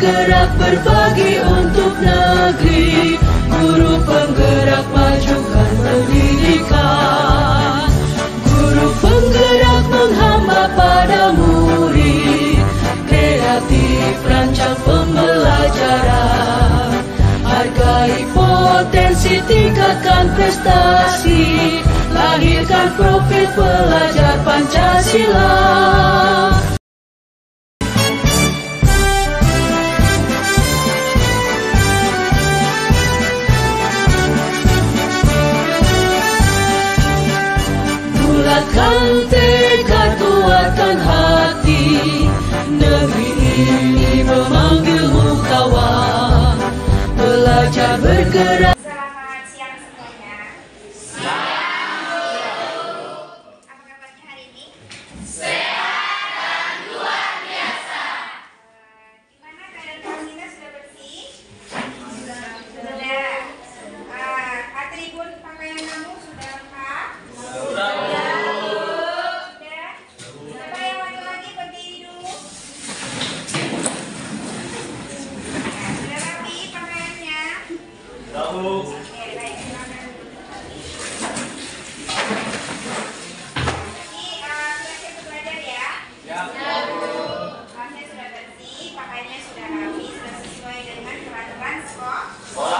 bergerak berbagi untuk negeri, guru penggerak majukan pendidikan, guru penggerak menghamba pada murid, kreatif rancang pembelajaran, hargai potensi, tingkatkan prestasi, lahirkan profil pelajar Pancasila. Bulatkan tekad, kuatkan hati, negeri ini memanggilmu kawan, belajar bergerak. Selamat siang semuanya. Apa kabarnya hari ini? Sehat dan luar biasa. Gimana keadaan kelasnya, sudah bersih? Sudah. Atribut pakaian kamu sudah lengkap? Sudah. Coba yang laki-laki berdiri dulu. Sudah rapi pakaiannya? Oke, baik. Silakan. Jadi siap-siap belajar ya? Kelasnya sudah bersih, pakaiannya sudah rapi, sudah sesuai dengan peraturan sekolah. Oke.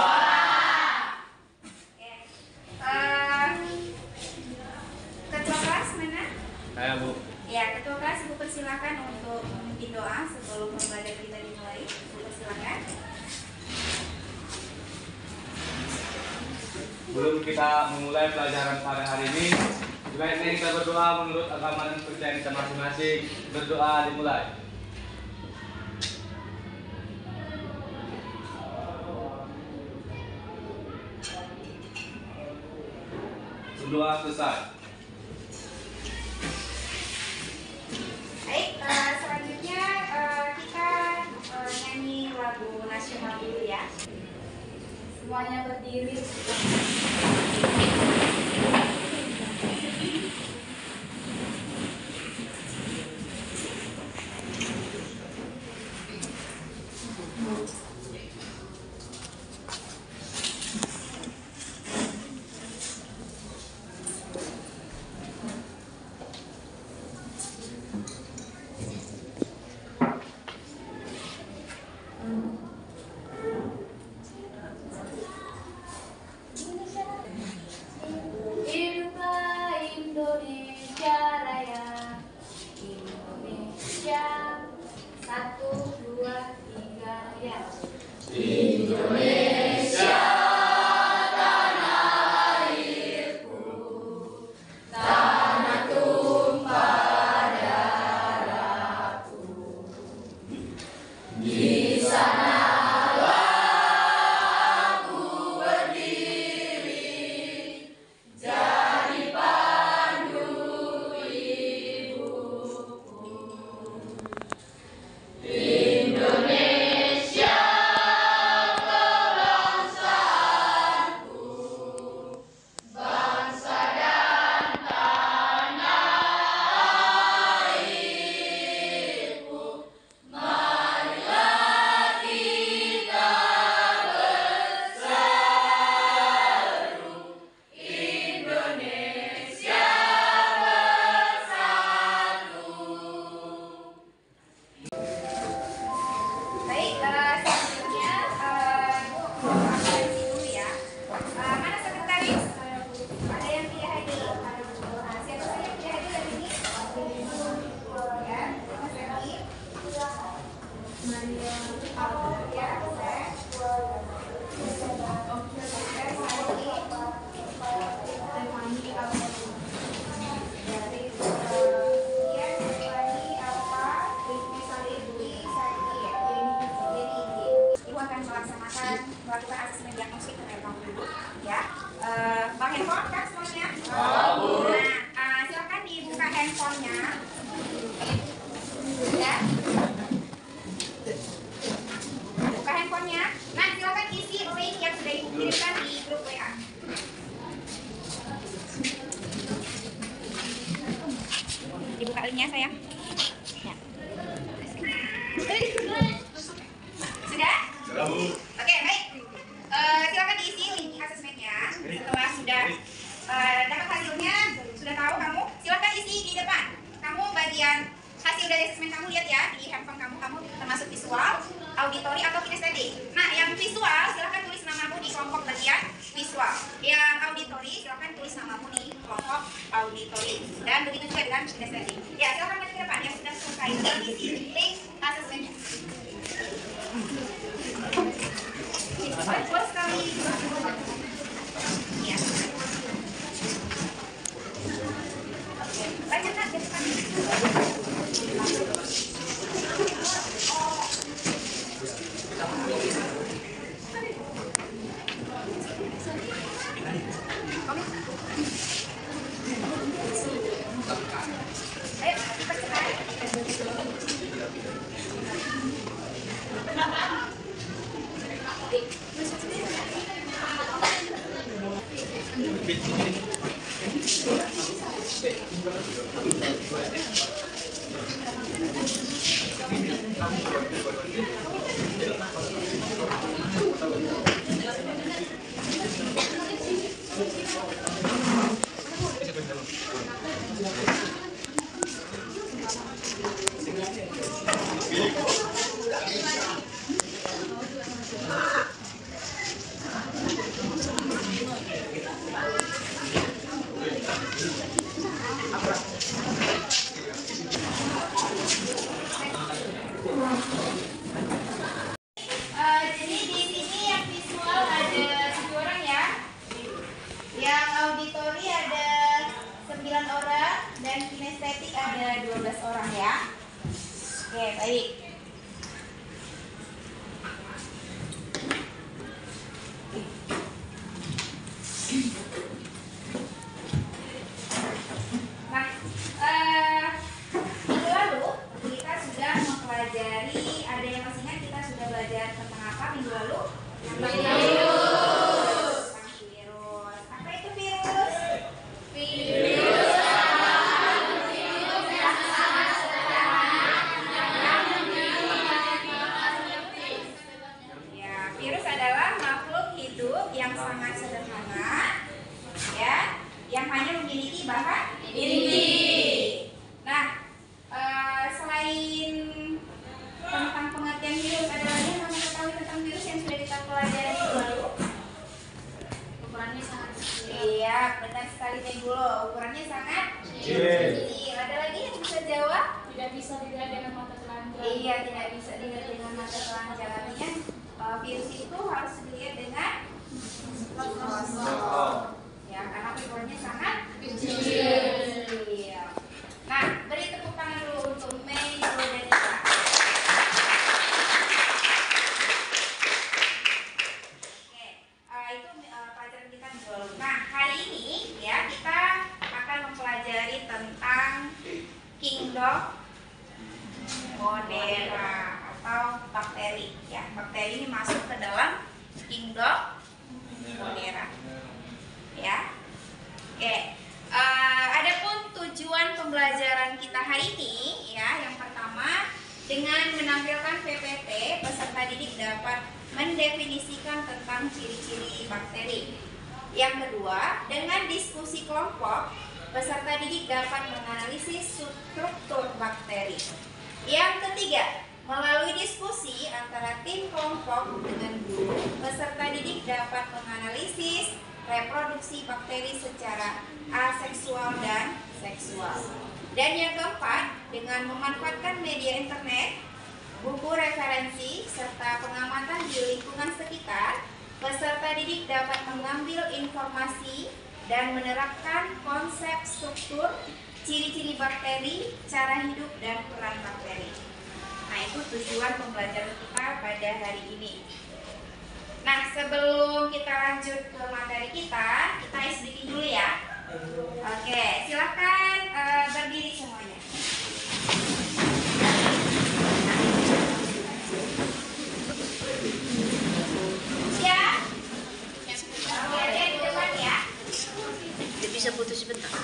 Ketua kelas mana? Saya, Bu. Ya, ketua kelas, Ibu persilakan untuk memimpin doa sebelum pembelajaran kita dimulai. Ibu persilakan. Sebelum kita memulai pelajaran pada hari ini, sebaiknya kita berdoa menurut agama dan kepercayaan kita masing-masing. Berdoa dimulai. Berdoa selesai. Baik, selanjutnya kita nyanyi lagu nasional dulu ya. Semuanya berdiri. Hiduplah Indonesia Raya, Indonesia, 1, 2, 3, ya. Indonesia, tanah airku, tanah tumpah darahku. Di sana Baik, selanjutnya absensi dulu ya. Mana sekretaris? Ada yang tidak hadir? Siapa saja yang tidak hadir hari ini? Ya, Mas Eri. Ya, absen. Ibu akan melakukan asesmen diagnostik terhadap kamu dulu, ya. Bang handphone kan semuanya? Nah, silakan dibuka handphonenya, ya. Buka handphonenya. Nah, silakan isi link yang sudah ibu kirimkan di grup WA. Dibuka linknya sayang. Ya. tadi udah di asesmen kamu lihat ya di handphone kamu termasuk visual, auditori atau kinestetik. Nah, yang visual silahkan tulis namamu di kelompok bagian visual. Yang auditori silahkan tulis namamu di kelompok auditori. Dan begitu juga dengan kinestetik. Ya, silahkan maju ke depan yang sudah selesai. Isi link asesmennya. Boleh sekali. Ya. Lanjut ke depan. Jadi di sini yang visual ada 7 orang ya. Yang auditori ada 9 orang dan kinestetik ada 12 orang ya. Oke, baik. Nah, minggu lalu kita sudah mempelajari, ada yang masih ingat kita sudah belajar tentang apa minggu lalu? Tentang virus. Apa itu virus? Ya, virus adalah makhluk hidup yang sangat sederhana, ya, yang hanya memiliki bahan inti. Nah, selain tentang pengertian virus, ada lagi yang mau mengetahui tentang virus yang sudah kita pelajari minggu lalu? Ukurannya sangat kecil. Iya, benar sekali minggu lalu. Ukurannya sangat kecil. Ada lagi yang bisa jawab? Tidak bisa dilihat dengan mata telanjang. Iya, tidak bisa dilihat dengan mata telanjang. Artinya virus itu harus dilihat dengan mikroskop. Ya, karena ukurannya sangat kecil. Nah, beri tepuk tangan dulu untuk Mei Rodanita. Oke, itu pelajaran kita minggu lalu. Nah, hari ini ya kita akan mempelajari tentang Kingdom Monera atau bakteri. Ya, bakteri ini masuk ke dalam Kingdom Monera. Ya, oke. Adapun tujuan pembelajaran kita hari ini, ya, yang pertama dengan menampilkan PPT, peserta didik dapat mendefinisikan tentang ciri-ciri bakteri. Yang kedua, dengan diskusi kelompok, peserta didik dapat menganalisis struktur bakteri. Yang ketiga, melalui diskusi antara tim kelompok dengan guru, peserta didik dapat menganalisis reproduksi bakteri secara aseksual dan seksual. Dan yang keempat, dengan memanfaatkan media internet, buku referensi, serta pengamatan di lingkungan sekitar, peserta didik dapat mengambil informasi dan menerapkan konsep struktur, ciri-ciri bakteri, cara hidup, dan peran bakteri. Nah, itu tujuan pembelajaran kita pada hari ini. Nah, sebelum kita lanjut ke materi kita isi dikit dulu ya. Oke, silakan berdiri semuanya. Siap? Lihat di depan ya. Bisa putus sebentar.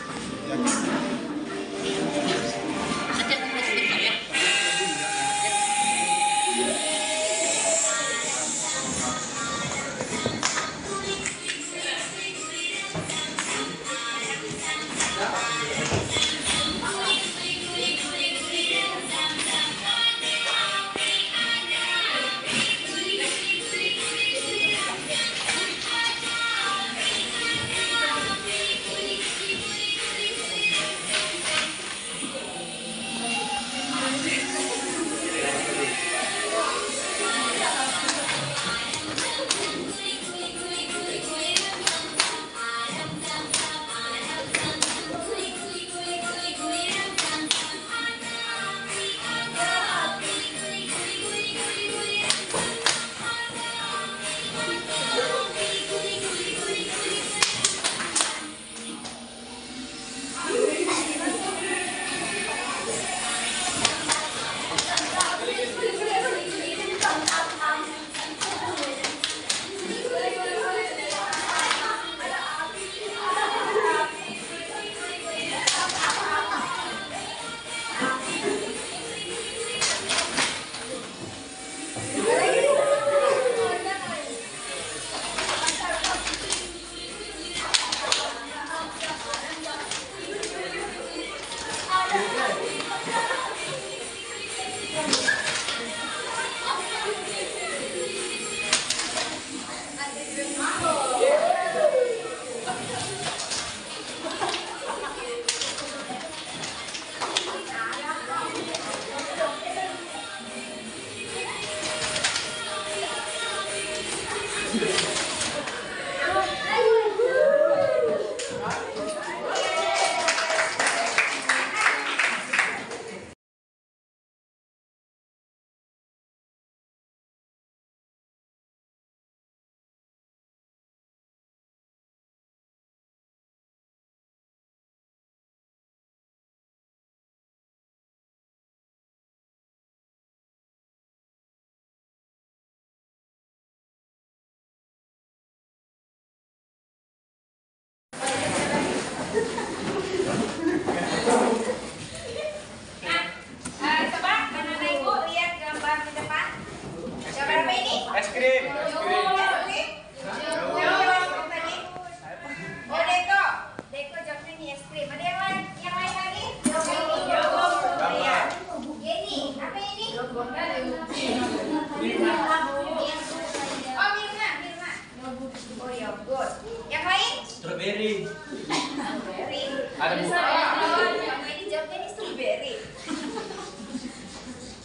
Ada bu. Yang ini jawabnya ini strawberry.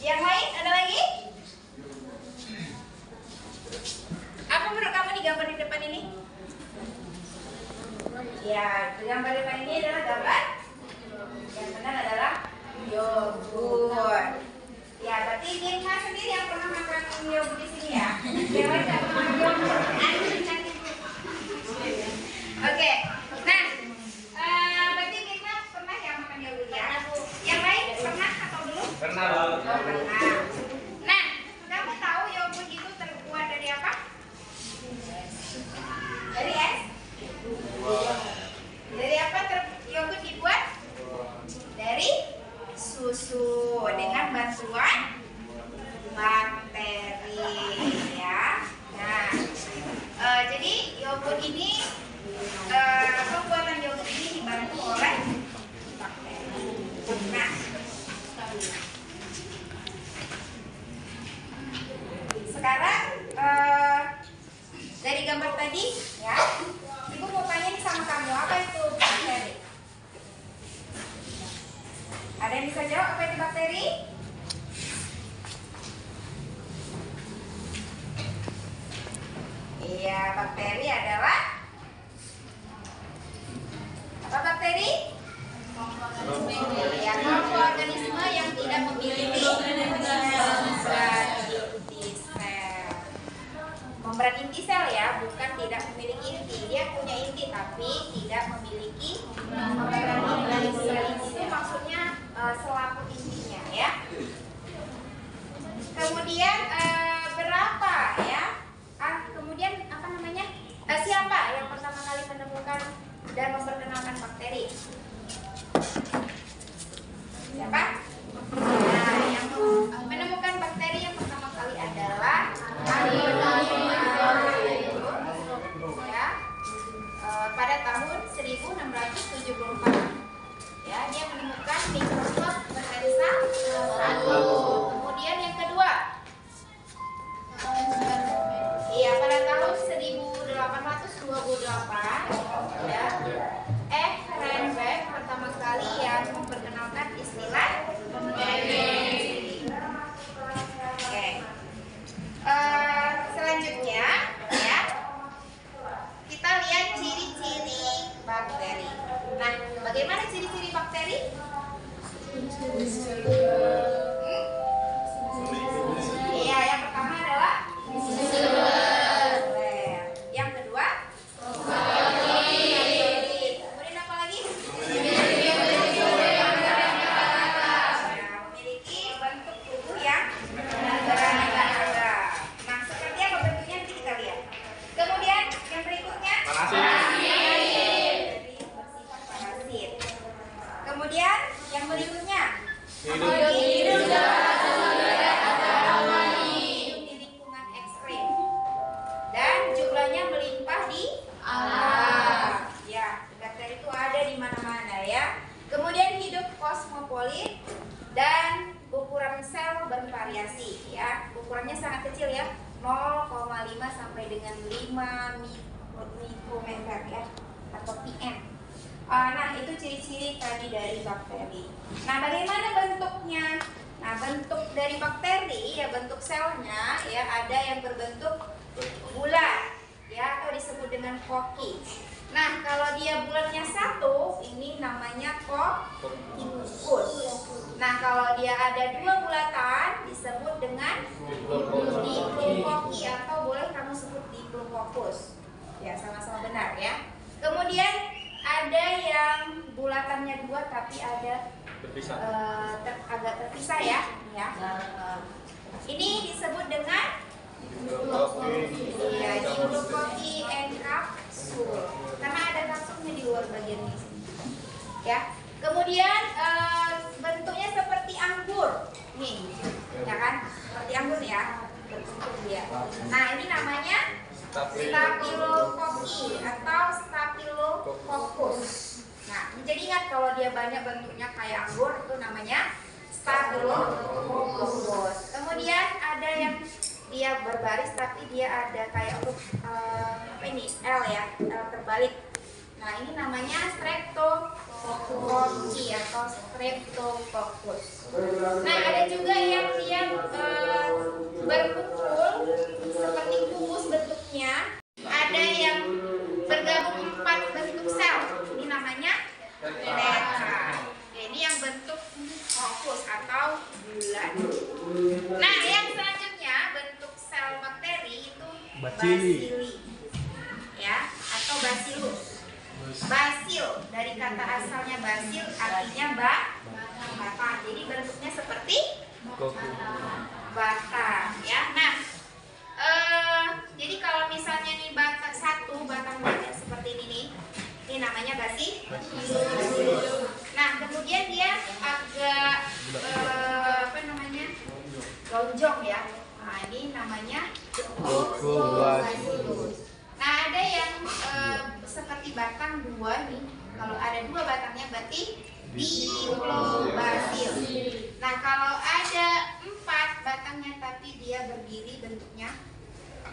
Yang lain ada lagi? Apa menurut kamu nih gambar di depan ini? Ya, gambar di depan ini adalah gambar. Yang benar adalah yogurt. Ya, berarti Dirma sendiri yang pernah makan yogurt di sini ya. Yang lain nggak pernah makan yogurt. Oke, nah, berarti Dirma pernah ya makan yogurt ya? Yang lain pernah atau belum? Pernah bu. Oh, pernah. Nah, kamu tahu yogurt itu terbuat dari apa? Dari es? Dari apa yogurt dibuat? Dari susu dengan bantuan bakteri ya. Nah, jadi yogurt ini pembuatan yogurt ini dibantu oleh bakteri. Nah, sekarang dari gambar tadi ya, ibu mau tanya nih sama kamu, apa itu bakteri? Ada yang bisa jawab apa itu bakteri? Iya, bakteri adalah apa bakteri? Ya, mikroorganisme yang tidak memiliki membran inti sel ya, bukan tidak memiliki inti. Dia punya inti tapi tidak memiliki membran inti sel. Itu maksudnya selaput intinya ya. Kemudian berapa ya? Kemudian apa namanya? Siapa yang pertama kali menemukan dan memperkenalkan bakteri? Siapa? Nah, yang menemukan bakteri yang pertama kali adalah ya, pada tahun 1674 ya, dia menemukan mikroskop berlensa 1. Kemudian yang kedua, iya, pada tahun 1828 ya, Reinberg pertama kali yang memperkenalkan istilah bakteri. Oke. Selanjutnya ya, kita lihat ciri-ciri bakteri. Nah, bagaimana ciri-ciri bakteri? Iya, yang pertama adalah yang kedua kemudian apa lagi? Memiliki bentuk tubuh yang beragam. Nah, seperti apa bentuknya nanti kita lihat. Kemudian yang berikutnya jadi bersifat parasit. Kemudian yang berikutnya hidup di lingkungan ekstrim dan jumlahnya melimpah di alam. Ya, bakteri itu ada di mana-mana ya. Kemudian hidup kosmopolit dan ukuran sel bervariasi ya. Ukurannya sangat kecil ya, 0,5 sampai dengan 5 mikrometer ya, atau pm. Nah, itu ciri-ciri tadi dari bakteri. Nah, bagaimana bentuknya? Nah, bentuk dari bakteri ya, bentuk selnya ya, ada yang berbentuk bulat ya, atau disebut dengan koki. Nah, kalau dia bulatnya satu, ini namanya kokikus. Nah, kalau dia ada dua bulatan, disebut dengan diplokoki, atau boleh kamu sebut diplococcus. Ya, sama-sama benar ya. Kemudian ada yang bulatannya dua tapi ada agak terpisah ya. Ini disebut dengan diplokoki and kapsul, karena ada kapsulnya di luar bagian ini ya. Kemudian bentuknya seperti anggur nih ya kan, seperti anggur ya bentuk dia. Nah, ini namanya Staphylococcus atau Staphylococcus. Nah, jadi ingat kalau dia banyak bentuknya kayak anggur itu namanya Staphylococcus. Kemudian ada yang dia berbaris tapi dia ada kayak apa ini L ya, L terbalik. Nah, ini namanya Streptococcus. koki atau Streptococcus. Nah, ada juga yang dia berkumpul seperti kubus bentuknya. Ada yang bergabung 4 bentuk sel. Ini namanya tetra. Ini yang bentuk kokus atau bulan. Nah, yang selanjutnya bentuk sel bakteri itu bacilli, ya, atau bacillus. Basil dari kata asalnya basil artinya bata. Jadi bentuknya seperti bata, ya. Nah, jadi kalau misalnya nih batang buahnya seperti ini nih, ini namanya bacillus. Nah, kemudian dia agak lonjong ya. Nah, ini namanya bacillus. Nah, ada yang seperti batang 2 nih. Kalau ada 2 batangnya berarti diplobacil. Nah, kalau ada 4 batangnya tapi dia berdiri bentuknya,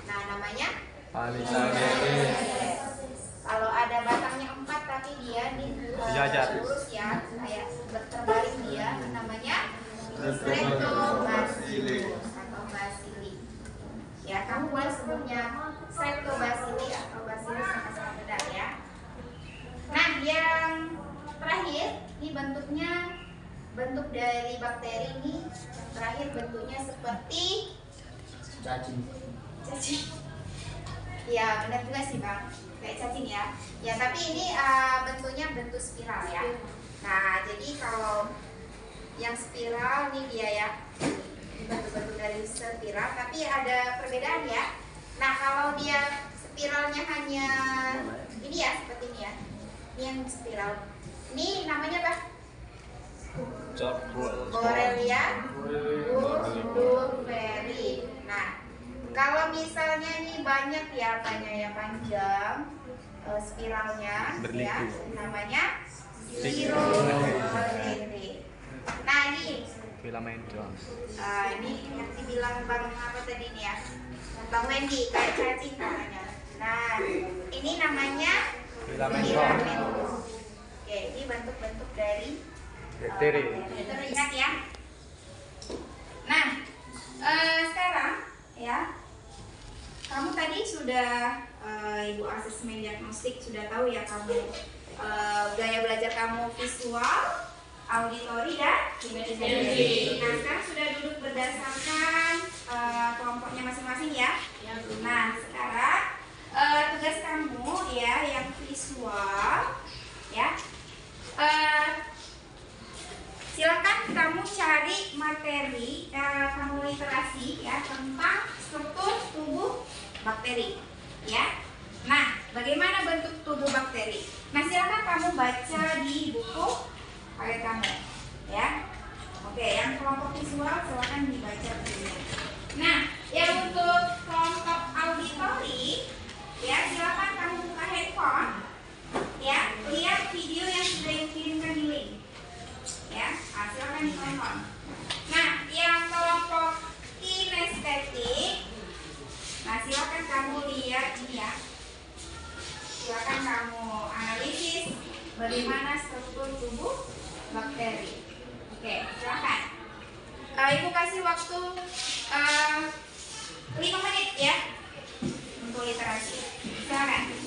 nah namanya palisades. Kalau ada batangnya 4 tapi dia nih lurus ya, kayak terbalik dia, namanya Streptobacillus atau bacilli. Ya, kamu boleh sebutnya Streptobacilli atau bacillus sama-sama benar ya. Nah, yang terakhir, ini bentuk dari bakteri ini terakhir bentuknya seperti cacing. Ya, benar juga sih Bang, kayak cacing ya. Ya, tapi ini bentuknya bentuk spiral ya. Nah, jadi kalau yang spiral nih dia ya, bentuk-bentuk dari spiral, tapi ada perbedaan ya. Nah, kalau dia spiralnya hanya ini ya, seperti ini ya. Ini yang spiral. Ini namanya apa? Borrelia burgdorferi. Nah, kalau misalnya ini banyak ya, panjang spiralnya ya, namanya Spirobolete. Nah, ini Filamentous. ini yang dibilang Bang apa tadi nih ya, Bang Wendy, kayak cacing namanya. Nah, ini namanya Filamentous. Oke, ini bentuk-bentuk dari bakteri. Ingat ya. Nah, sekarang ya, kamu tadi sudah Ibu asesmen diagnostik sudah tahu ya kamu gaya belajar kamu visual, auditori dan kinestetik. Nah, sekarang sudah duduk berdasarkan kelompoknya masing-masing ya. Nah, sekarang tugas kamu ya yang visual ya. Silakan kamu cari materi, kamu literasi ya tentang struktur tubuh bakteri ya. Nah, bagaimana bentuk tubuh bakteri? Nah, silakan kamu baca di buku paket kamu ya. Oke, yang kelompok visual silakan dibaca bukunya. Nah, yang untuk kelompok auditori ya, silakan kamu buka handphone ya, lihat video yang sudah dikirimkan di link ya. Nah, silakan ditonton. Nah, yang kelompok kinestetik, nah silakan kamu lihat ini ya. Silakan kamu analisis bagaimana struktur tubuh bakteri. Oke, silakan. Ibu kasih waktu 5 menit ya untuk literasi. Silakan.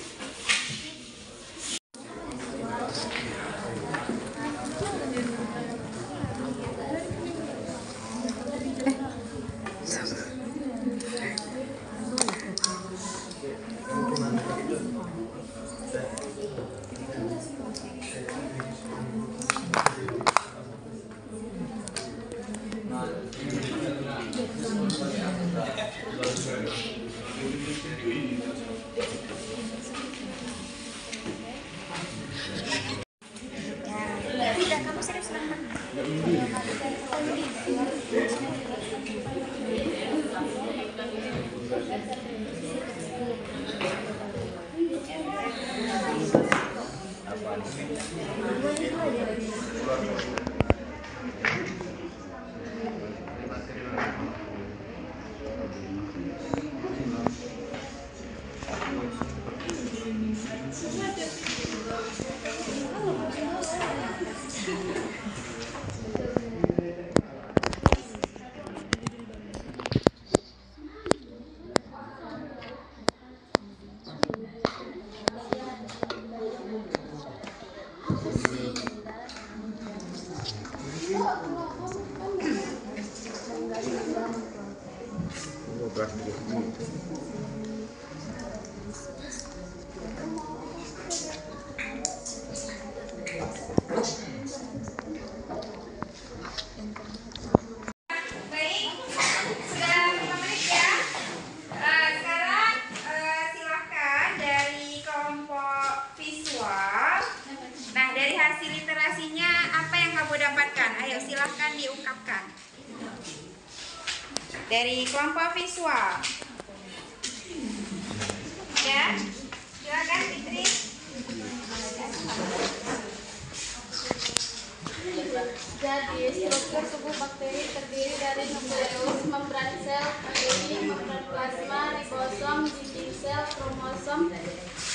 kelas dikit. Baik, sudah 5 menit ya. Sekarang silahkan dari kelompok visual. Nah, dari hasil literasinya apa yang kamu dapatkan? Ayo silahkan diungkapkan. Dari kelompok visual. Ya, silakan Fitri. Jadi, struktur tubuh bakteri terdiri dari nukleus, membran sel, ADN, membran plasma, ribosom, dinding sel, kromosom,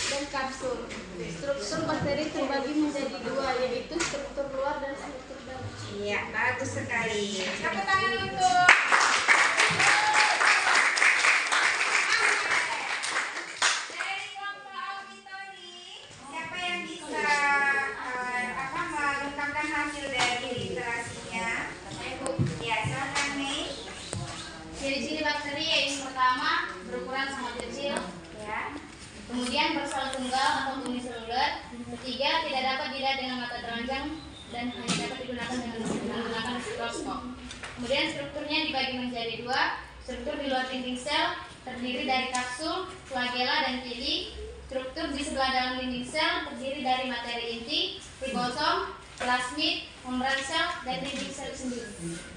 dan kapsul. Struktur bakteri terbagi menjadi dua, yaitu struktur luar dan struktur dalam. Iya, bagus sekali. Tepuk tangan untuk dari kelompok auditori. Siapa yang bisa mengungkapkan hasil dari literasinya? Ya, silakan nih. Ciri-ciri bakteri yaitu pertama, berukuran sangat kecil, Ya. kemudian bersel tunggal atau uniseluler, ketiga, tidak dapat dilihat dengan mata telanjang dan hanya dapat digunakan dengan menggunakan mikroskop. Kemudian strukturnya dibagi menjadi dua, struktur di luar dinding sel terdiri dari kapsul, flagela, dan kili. Struktur di sebelah dalam dinding sel terdiri dari materi inti, ribosom, plasmid, membran sel, dan dinding sel sendiri.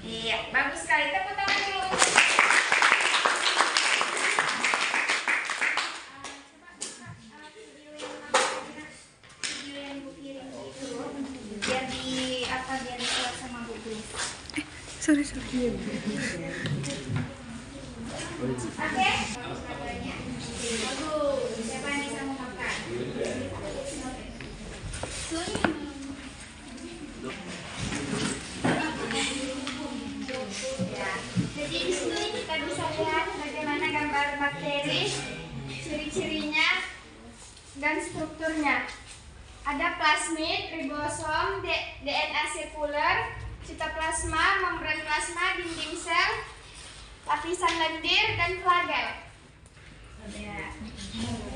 Iya, bagus sekali. Tepuk tangan dulu. Video yang Bu kirim itu biar disurat sama Bu Gris. Sorry. Oke. Bagus. Siapa yang bisa memakan? Ya. Jadi di sini kita bisa lihat bagaimana gambar bakteri, ciri-cirinya dan strukturnya. Ada plasmid, ribosom, DNA sirkuler, sitoplasma, membran plasma, dinding sel, lapisan lendir, dan flagel. Ya.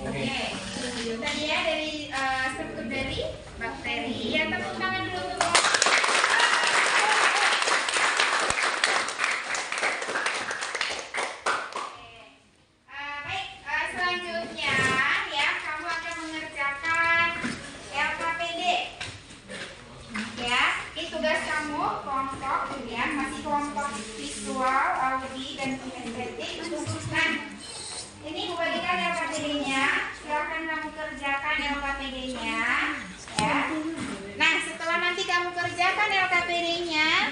Oke. Tadi ya dari struktur dari bakteri. Ya, tepuk tangan dulu untuk baik, selanjutnya ya kamu akan mengerjakan LKPD. Ya, ini tugas kamu kelompok ya, masih kelompok visual, audi dan kinestetik. Nah, ini Bu bagikan LKPD-nya. Silakan kamu kerjakan LKPD-nya. Ya. Nah, setelah nanti kamu kerjakan LKPD-nya,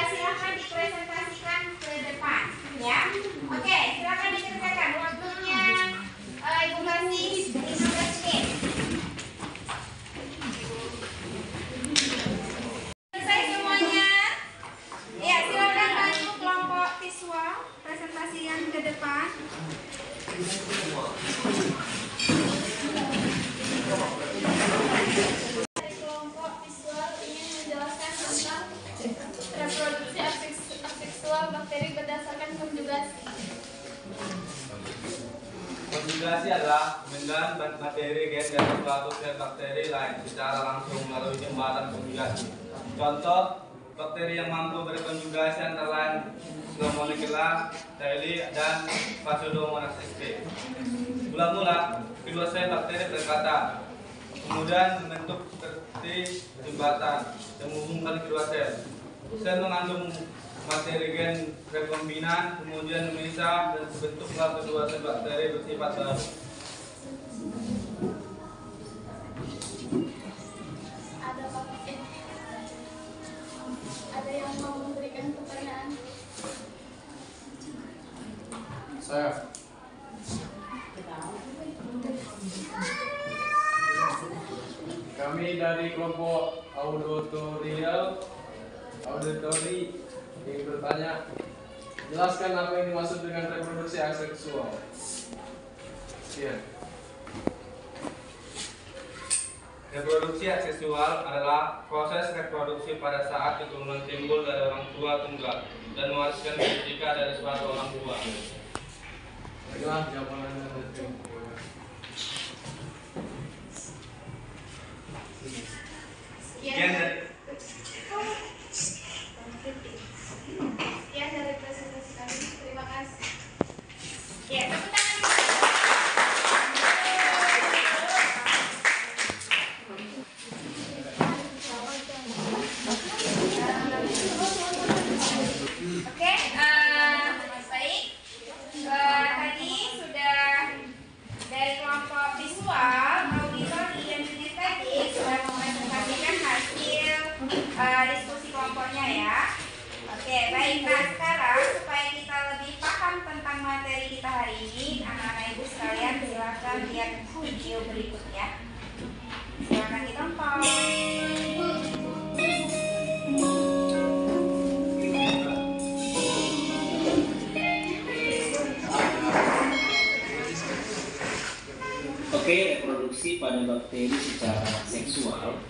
silakan dipresentasikan ke depan. Ya, oke, silakan dikerjakan. Waktunya Ibu kasih 15 menit. Selesai semuanya. Ya, silakan maju kelompok visual presentasikan ke depan. Dari kelompok visual ingin menjelaskan tentang reproduksi aseksual bakteri berdasarkan konjugasi. Konjugasi adalah menggabungkan materi gen dari suatu sel bakteri lain secara langsung melalui jembatan konjugasi. Contoh, bakteri yang mampu berkonjugasi antara lain Salmonella, Typhli, dan Pseudomonas sp. Mula-mula, kedua sel bakteri berkata, kemudian membentuk seperti jembatan yang menghubungkan kedua sel. Sel mengandung materi gen rekombinan, kemudian memisah dan terbentuklah kedua sel bakteri bersifat baru. Ada yang mau memberikan pertanyaan? Saya. Kami dari kelompok auditori ingin bertanya, jelaskan apa yang dimaksud dengan reproduksi aseksual. Sekian. Reproduksi aseksual adalah proses reproduksi pada saat keturunan timbul dari orang tua tunggal dan mewariskan genetika dari suatu orang tua. Inilah jawaban Anda. Sekian dari Sekian dari presentasi kami. Terima kasih. Ya, tepuk tangan. Oke, baik. Tadi sudah dari kelompok visual, auditori, dan kinestetik sudah mempresentasikan hasil diskusi kelompoknya ya. Oke, baik. Nah, sekarang supaya kita lebih paham tentang materi kita hari ini, anak-anak ibu sekalian silakan lihat video berikut ya. Silakan ditonton. Oke, reproduksi pada bakteri secara seksual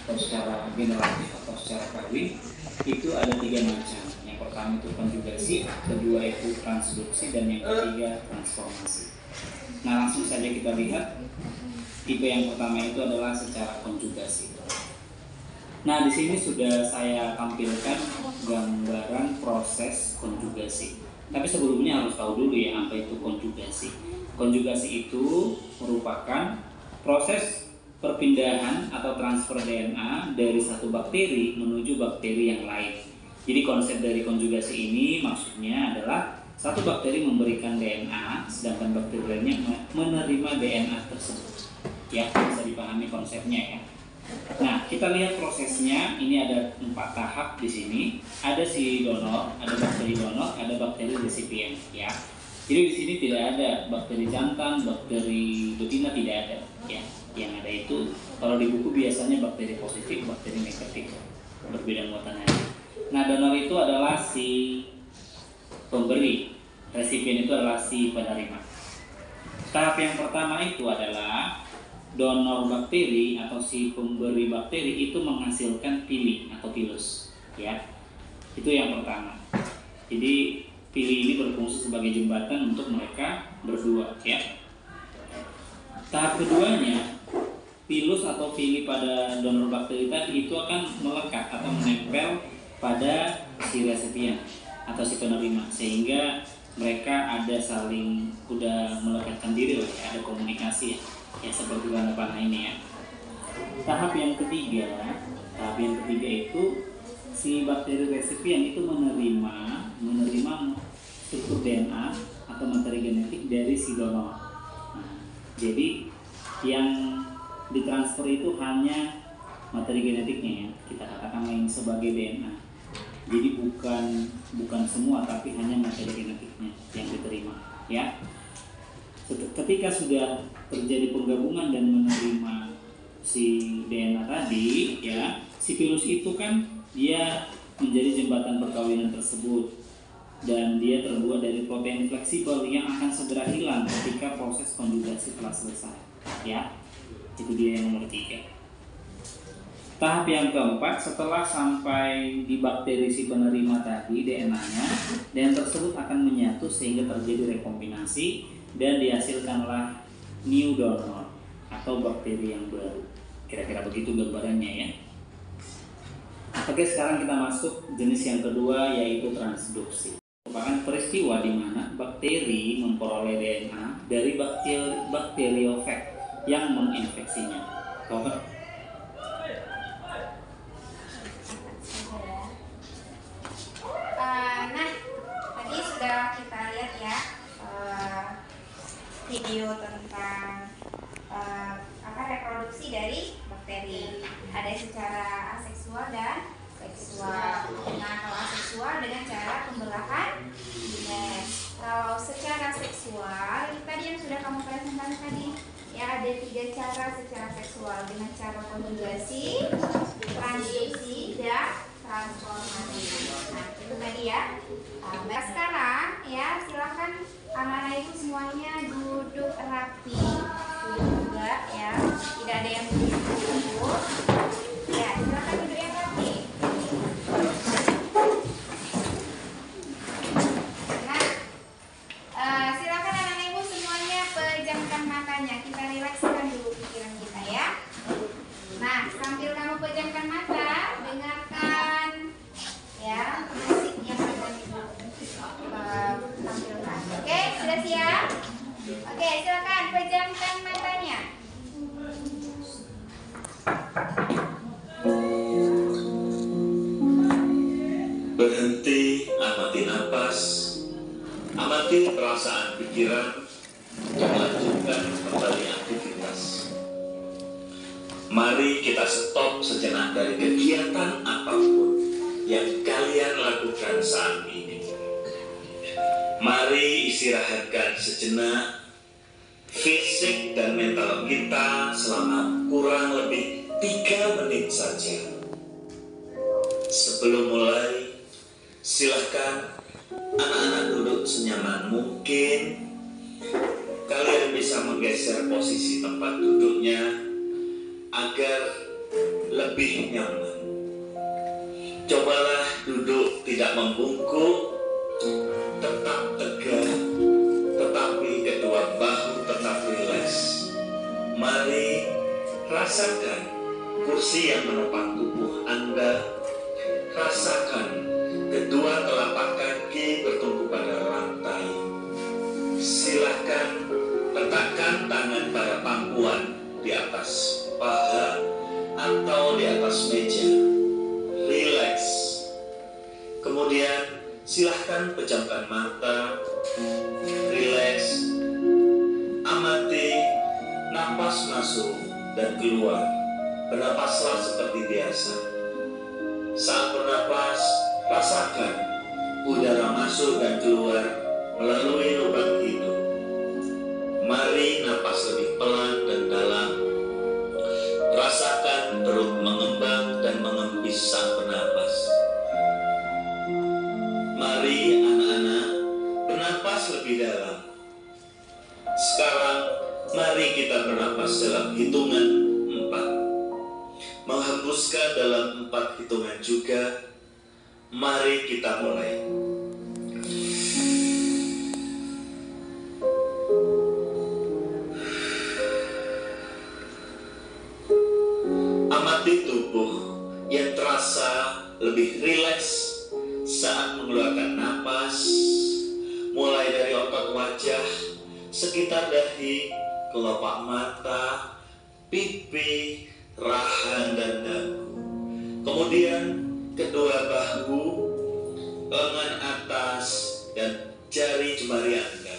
atau secara generatif atau secara kawin itu ada 3 macam. Yang pertama itu konjugasi, kedua itu transduksi, dan yang ketiga transformasi. Nah, langsung saja kita lihat. Tipe yang pertama itu adalah secara konjugasi. Nah, di sini sudah saya tampilkan gambaran proses konjugasi. Tapi sebelumnya harus tahu dulu ya apa itu konjugasi. Konjugasi itu merupakan proses perpindahan atau transfer DNA dari satu bakteri menuju bakteri yang lain. Jadi konsep dari konjugasi ini maksudnya adalah satu bakteri memberikan DNA, sedangkan bakteri lainnya menerima DNA tersebut. Ya, bisa dipahami konsepnya ya. Nah, kita lihat prosesnya. Ini ada 4 tahap di sini. Ada si donor, ada bakteri donor, ada bakteri resipien ya. Jadi di sini tidak ada bakteri jantan, bakteri betina, tidak ada ya. Yang ada itu kalau di buku biasanya bakteri positif, bakteri negatif, berbeda muatan aja. Nah, donor itu adalah si pemberi, resipien itu adalah si penerima. Tahap yang pertama itu adalah donor bakteri atau si pemberi bakteri itu menghasilkan pili atau pilus ya. Itu yang pertama. Jadi pili ini berfungsi sebagai jembatan untuk mereka berdua ya. Tahap keduanya, pilus atau pili pada donor bakteri tadi itu akan melekat atau menempel pada si resipien atau si penerima, sehingga mereka ada saling udah melekatkan diri lah ya, ada komunikasi ya seperti tanda panah ini ya. Tahap yang ketiga itu si bakteri resipien itu menerima struktur DNA atau materi genetik dari si donor. Nah, jadi yang ditransfer itu hanya materi genetiknya ya, kita katakan lain sebagai DNA. Jadi bukan semua, tapi hanya materi genetiknya yang diterima ya. Ketika sudah terjadi penggabungan dan menerima si DNA tadi ya, si pilus itu kan dia menjadi jembatan perkawinan tersebut, dan dia terbuat dari protein fleksibel yang akan segera hilang ketika proses konjugasi telah selesai ya. Itu dia yang nomor 3. Tahap yang keempat, setelah sampai di bakteri si penerima tadi DNA-nya, dan tersebut akan menyatu sehingga terjadi rekombinasi dan dihasilkanlah new donor atau bakteri yang baru. Kira-kira begitu gambarannya ya. Oke, sekarang kita masuk jenis yang kedua, yaitu transduksi. Merupakan peristiwa di mana bakteri memperoleh DNA dari bakteriofag yang menginfeksinya. Cover. Nah, tadi sudah kita lihat ya video tentang reproduksi dari bakteri. Ada secara aseksual dan seksual. Nah, kalau aseksual dengan cara pembelahan genes. Kalau secara seksual, itu tadi yang sudah kamu presentasi tadi. Ya, ada 3 cara secara seksual, dengan cara konjugasi, transduksi, dan transformasi. Nah, itu tadi ya. Nah, sekarang ya silakan anak-anak ibu semuanya duduk rapi, duduk juga ya. Tidak ada yang duduk. Ya, silakan duduk yang rapi. Nah, silakan anak-anak ibu napas, amati perasaan pikiran, dan lanjutkan kembali aktivitas. Mari kita stop sejenak dari kegiatan apapun yang kalian lakukan saat ini. Mari istirahatkan sejenak fisik dan mental kita selama kurang lebih 3 menit saja. Sebelum mulai, silahkan anak-anak duduk senyaman mungkin. Kalian bisa menggeser posisi tempat duduknya agar lebih nyaman. Cobalah duduk tidak membungkuk, tetap tegak, tetapi kedua bahu tetap rileks. Mari rasakan kursi yang menopang tubuh Anda. Rasakan kedua telapak kaki bertumpu pada lantai. Silakan letakkan tangan pada pangkuan di atas paha atau di atas meja. Rileks. Kemudian silahkan pejamkan mata. Rileks. Amati napas masuk dan keluar. Bernapaslah seperti biasa. Saat bernapas, rasakan udara masuk dan keluar melalui lubang hidung. Mari napas lebih pelan dan dalam. Rasakan perut mengembang dan mengempis saat bernapas. Mari anak-anak bernapas lebih dalam. Sekarang mari kita bernapas dalam hitungan 4. Menghembuskan dalam 4 hitungan juga. Mari kita mulai. Amati tubuh yang terasa lebih rileks saat mengeluarkan napas, mulai dari otot wajah, sekitar dahi, kelopak mata, pipi, rahang dan dagu. Kemudian kedua bahu, lengan atas, dan jari jemari Anda.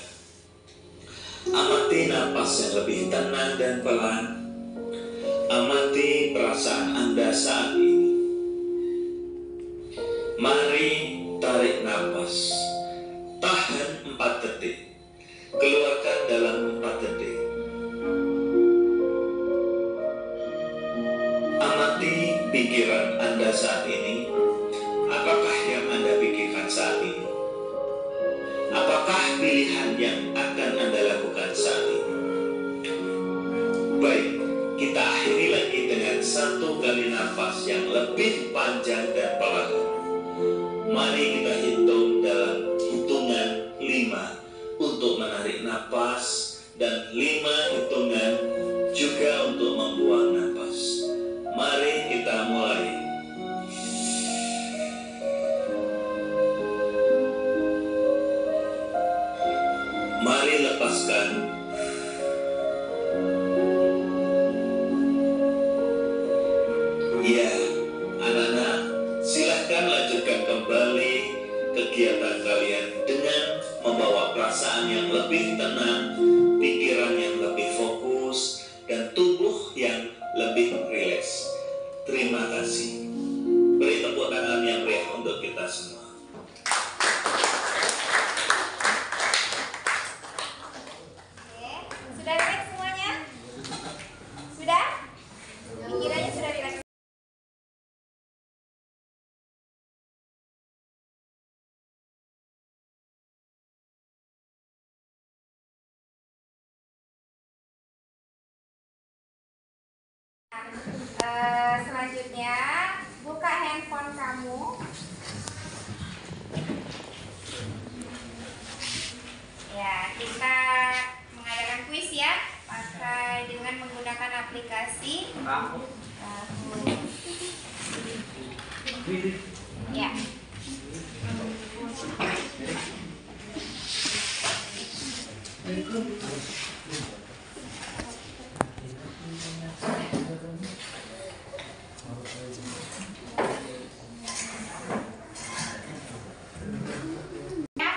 Amati napas yang lebih tenang dan pelan. Amati perasaan Anda saat ini. Mari tarik napas. Tahan 4 detik. Keluarkan dalam 4 detik. Amati pikiran Anda saat ini. Apakah yang Anda pikirkan saat ini? Apakah pilihan yang akan Anda lakukan saat ini? Baik, kita akhiri lagi dengan 1 kali nafas yang lebih panjang dan perlahan. Mari kita hitung dalam hitungan 5 untuk menarik nafas dan 5 hitungan juga untuk membuang nafas. Mari kita mulai. Mari lepaskan. Ya, anak-anak, silahkan lanjutkan kembali kegiatan kalian dengan membawa perasaan yang lebih tenang, pikiran yang lebih fokus, dan tubuh yang lebih rileks. Terima kasih. Beri tepuk tangan yang meriah untuk kita semua. Sudah rileks semuanya? Sudah? Pikirannya sudah rileks? Selanjutnya, buka handphone kamu. Ya, kita mengadakan kuis ya, pakai dengan menggunakan aplikasi Kahoot. Ya. Ya,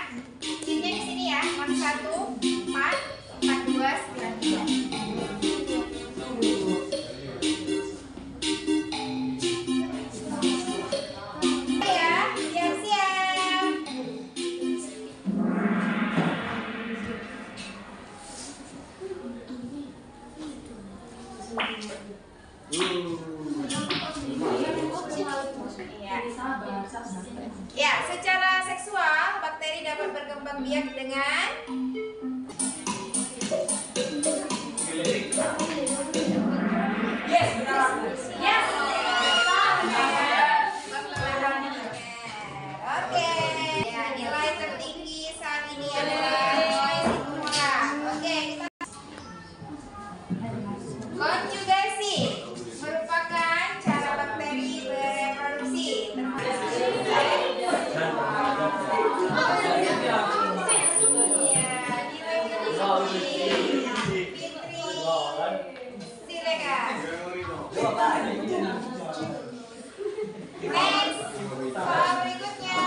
Ya, secara seksual bakteri dapat berkembang biak dengan Oke. Ya, nilai tertinggi saat ini adalah nilai simula. Oke, kita konjugasi merupakan cara bakteri bereproduksi. Next, soal berikutnya.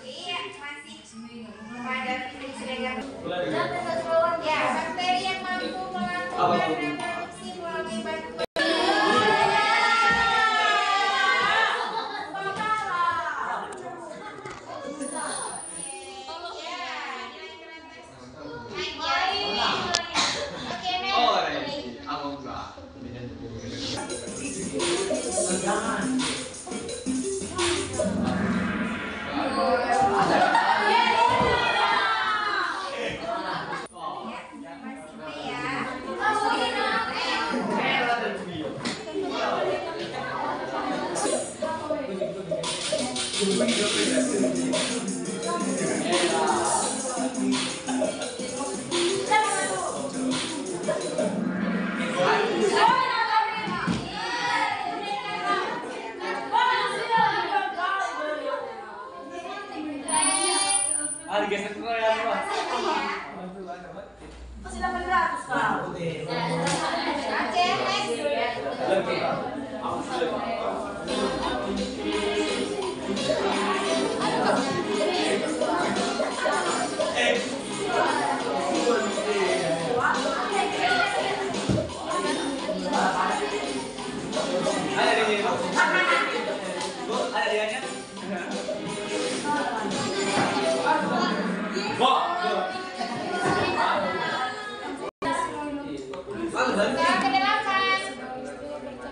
Iya, masih pada fisik Siregar. Ya, bakteri yang mampu melakukan reproduksi melalui bantuan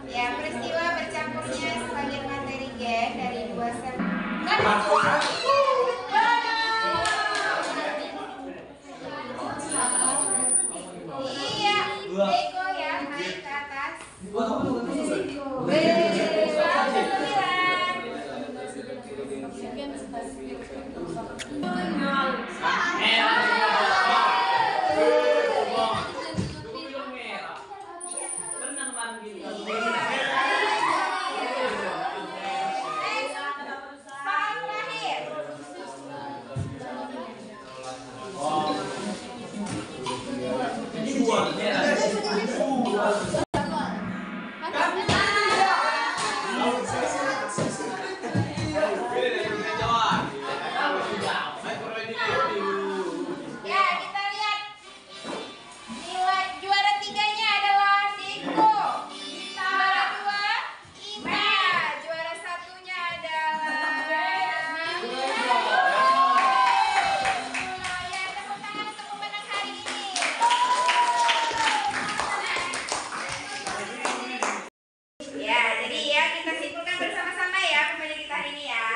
Ya, peristiwa bercampurnya sebagian materi gen dari dua sel. Iya, Eko ya naik ke atas. Ya, kita lihat nilai juara tiganya adalah Deko. Juara dua Ina. Juara satunya adalah ya, tepuk tangan untuk pemenang hari ini. Ya, jadi ya kita simpulkan bersama-sama ya pembelajaran kita hari ini ya.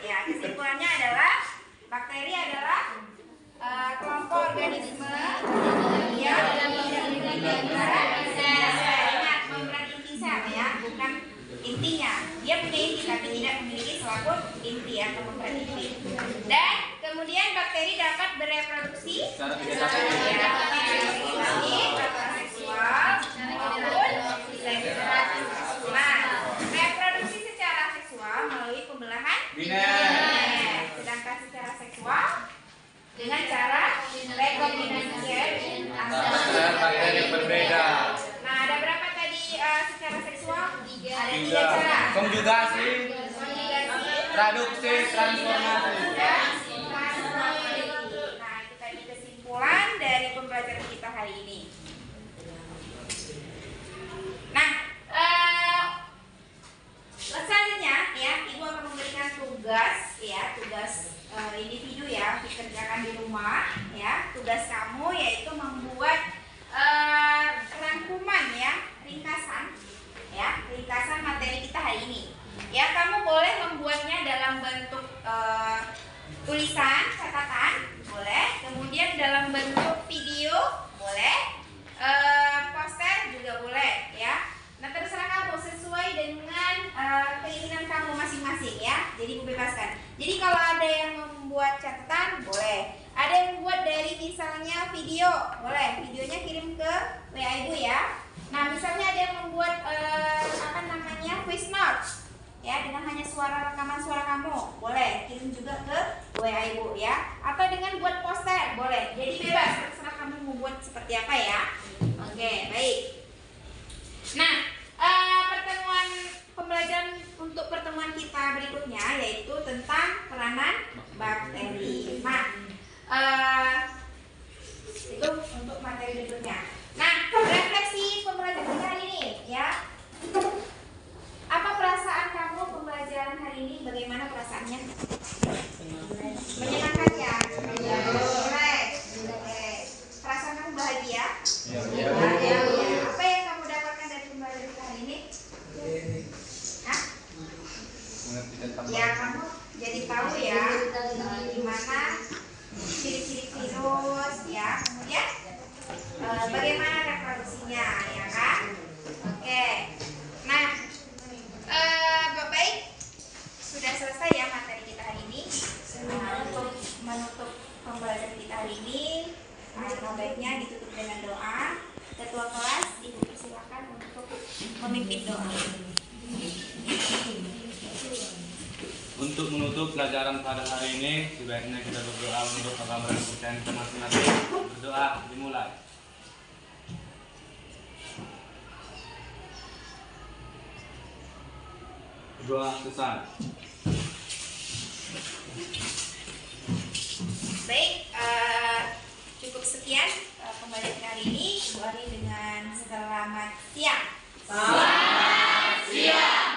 Ya, kesimpulannya adalah bakteri adalah kelompok organisme yang tidak memiliki ingat memberat inti sel ya, bukan intinya. Dia punya inti tapi tidak memiliki selaput inti atau memberat inti. Dan kemudian bakteri dapat bereproduksi secara seksual maupun secara nah, reproduksi secara seksual melalui pembelahan biner, sedangkan secara seksual dengan cara rekombinasi gen antara bakteri yang berbeda. Nah, ada berapa tadi secara seksual? Ada 3 cara. Konjugasi, traduksi, transformasi. Dan transformasi. Nah, itu tadi kesimpulan dari pembelajaran kita hari ini. Nah, selanjutnya ya, Ibu akan memberikan tugas tugas ya, tugas individu ya, dikerjakan di rumah ya. Tugas kamu yaitu membuat rangkuman ya, ringkasan materi kita hari ini. Ya, kamu boleh membuatnya dalam bentuk tulisan, catatan, boleh. Kemudian dalam bentuk video, boleh. Poster juga boleh ya. Nah, terserah kamu sesuai dengan keinginan kamu masing-masing ya. Jadi bebaskan. Jadi kalau ada yang membuat catatan, boleh. Ada yang membuat dari misalnya video, boleh. Videonya kirim ke WA Ibu ya. Nah, misalnya ada yang membuat voice note ya, dengan hanya rekaman suara kamu, boleh kirim juga ke WA Ibu ya. Atau dengan buat poster, boleh. Jadi bebas, terserah kamu mau buat seperti apa ya. Oke, baik. Nah, pembelajaran untuk pertemuan kita berikutnya yaitu tentang peranan bakteri. Nah, itu untuk materi berikutnya. Nah, refleksi pembelajaran kita hari ini ya. Apa perasaan kamu pembelajaran hari ini? Bagaimana perasaannya? Menyenangkan ya? Perasaan kamu bahagia? Ya. Apa yang kamu dapatkan dari pembelajaran kita hari ini? Hah? Ya, kamu jadi tahu ya gimana ciri-ciri virus ya. Kemudian bagaimana reproduksinya ya kan? Oke. Nah, baik, sudah selesai ya materi kita hari ini. Untuk menutup pembelajaran kita hari ini, baiknya ditutup dengan doa. Ketua kelas, Ibu persilakan untuk memimpin doa. Untuk menutup pelajaran pada hari ini, sebaiknya kita berdoa untuk keberkahan kepercayaan kita masing-masing. Berdoa dimulai. Doa selesai. Baik, cukup sekian pembelajaran hari ini. Ibu Ari dengan selamat siang. Selamat siang.